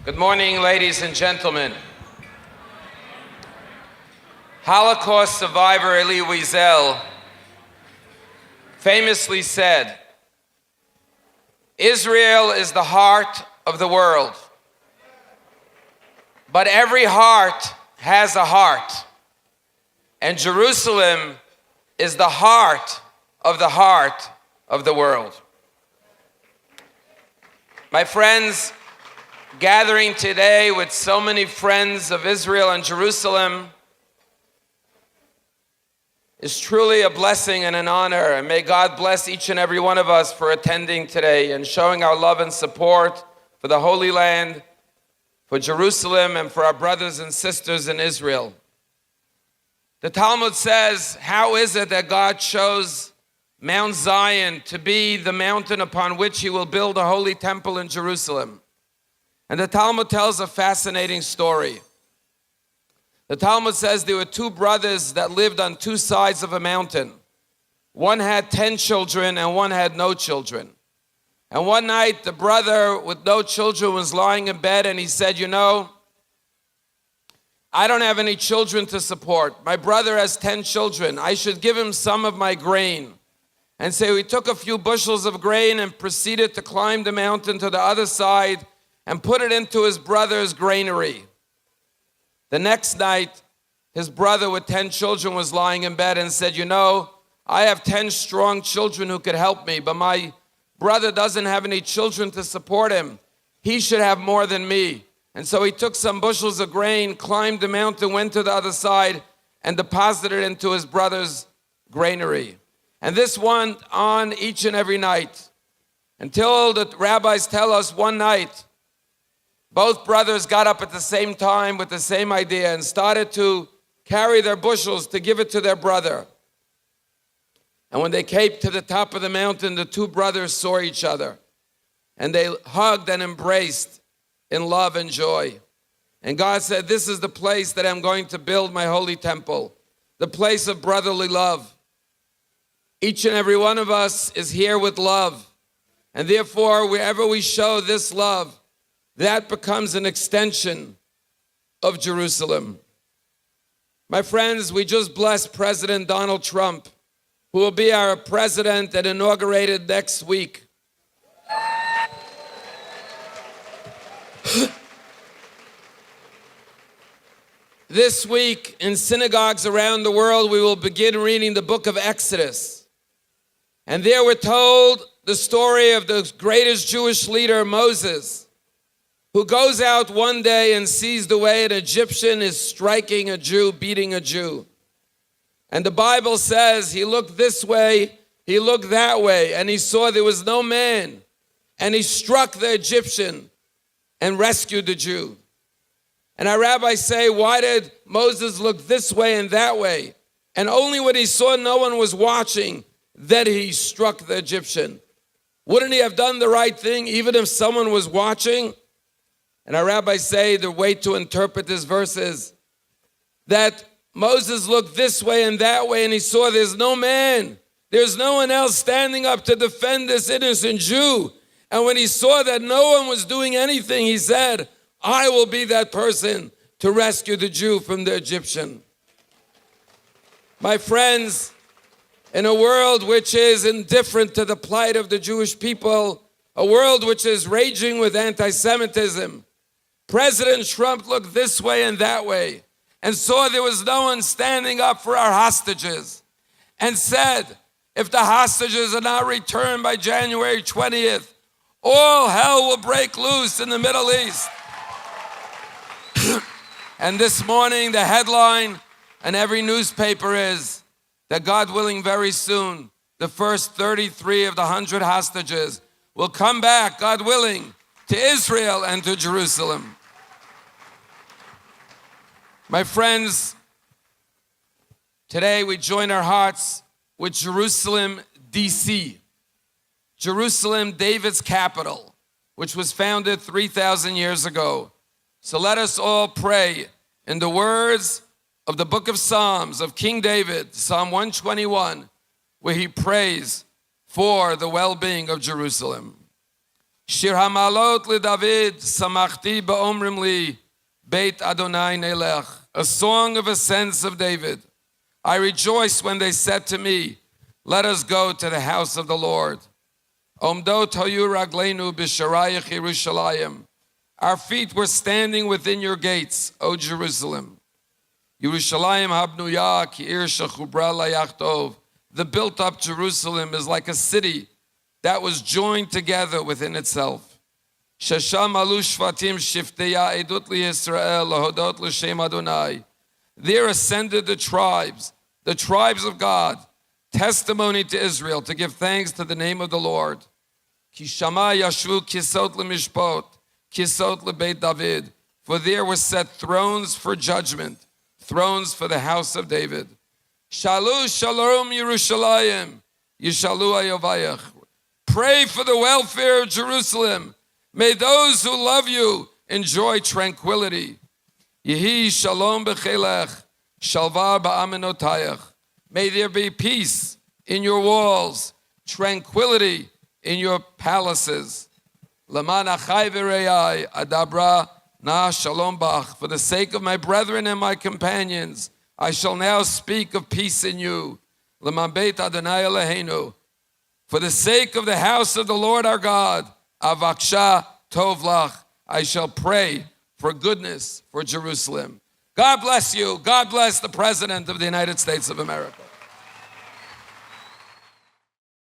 Good morning, ladies and gentlemen. Holocaust survivor Elie Wiesel famously said, "Israel is the heart of the world, but every heart has a heart, and Jerusalem is the heart of the world." My friends, gathering today with so many friends of Israel and Jerusalem is truly a blessing and an honor, and may God bless each and every one of us for attending today and showing our love and support for the Holy Land, for Jerusalem, and for our brothers and sisters in Israel. The Talmud says, how is it that God chose Mount Zion to be the mountain upon which he will build a holy temple in Jerusalem? And the Talmud tells a fascinating story. The Talmud says there were two brothers that lived on two sides of a mountain. One had 10 children and one had no children. And one night the brother with no children was lying in bed and he said, I don't have any children to support. My brother has 10 children. I should give him some of my grain. And so he took a few bushels of grain and proceeded to climb the mountain to the other side and put it into his brother's granary. The next night, his brother with 10 children was lying in bed and said, I have 10 strong children who could help me, but my brother doesn't have any children to support him. He should have more than me. And so he took some bushels of grain, climbed the mountain, went to the other side, and deposited it into his brother's granary. And this went on each and every night until the rabbis tell us one night, both brothers got up at the same time with the same idea and started to carry their bushels to give it to their brother. And when they came to the top of the mountain, the two brothers saw each other and they hugged and embraced in love and joy. And God said, this is the place that I'm going to build my holy temple, the place of brotherly love. Each and every one of us is here with love. And therefore, wherever we show this love, that becomes an extension of Jerusalem. My friends, we just blessed President Donald Trump, who will be our president and inaugurated next week. This week, in synagogues around the world, we will begin reading the book of Exodus. And there we're told the story of the greatest Jewish leader, Moses, who goes out one day and sees the way an Egyptian is striking a Jew, beating a Jew. And the Bible says he looked this way, he looked that way, and he saw there was no man. And he struck the Egyptian and rescued the Jew. And our rabbis say, why did Moses look this way and that way? And only when he saw no one was watching, that he struck the Egyptian. Wouldn't he have done the right thing even if someone was watching? And our rabbis say the way to interpret this verse is that Moses looked this way and that way and he saw there's no man. There's no one else standing up to defend this innocent Jew. And when he saw that no one was doing anything, he said, I will be that person to rescue the Jew from the Egyptian. My friends, in a world which is indifferent to the plight of the Jewish people, a world which is raging with anti-Semitism, President Trump looked this way and that way and saw there was no one standing up for our hostages and said, if the hostages are not returned by January 20th, all hell will break loose in the Middle East. And this morning, the headline in every newspaper is that God willing, very soon, the first 33 of the 100 hostages will come back, God willing, to Israel and to Jerusalem. My friends, today we join our hearts with Jerusalem, D.C. Jerusalem, David's capital, which was founded 3,000 years ago. So let us all pray in the words of the book of Psalms of King David, Psalm 121, where he prays for the well-being of Jerusalem. Shir Hamalot LeDavid, Samachti Ba'omrim Li, Beit Adonai Nelech. A song of ascents of David. I rejoiced when they said to me, let us go to the house of the Lord. Omdot hayu ragleinu b'sharayach Yerushalayim. Our feet were standing within your gates, O Jerusalem. Yerushalayim habnuya ki ir shechubra layachtov. The built-up Jerusalem is like a city that was joined together within itself. Shesham alu shvatim shifteya edut li Yisrael lahodot l'shem Adonai. There ascended the tribes of God, testimony to Israel, to give thanks to the name of the Lord. Ki shama yashvu kisot lemishpot, kisot lebeit David. For there were set thrones for judgment, thrones for the house of David. Shalu shalom Yerushalayim, yishalu ayovayach. Pray for the welfare of Jerusalem. May those who love you enjoy tranquility. Yehi shalom b'chelech, shalvar ba'amenotayach. May there be peace in your walls, tranquility in your palaces. Laman achai v'reyai adabra na shalom bach. For the sake of my brethren and my companions, I shall now speak of peace in you. Laman beit Adonai Eloheinu. For the sake of the house of the Lord our God, avaksha tov lach. I shall pray for goodness for Jerusalem. God bless you. God bless the President of the United States of America.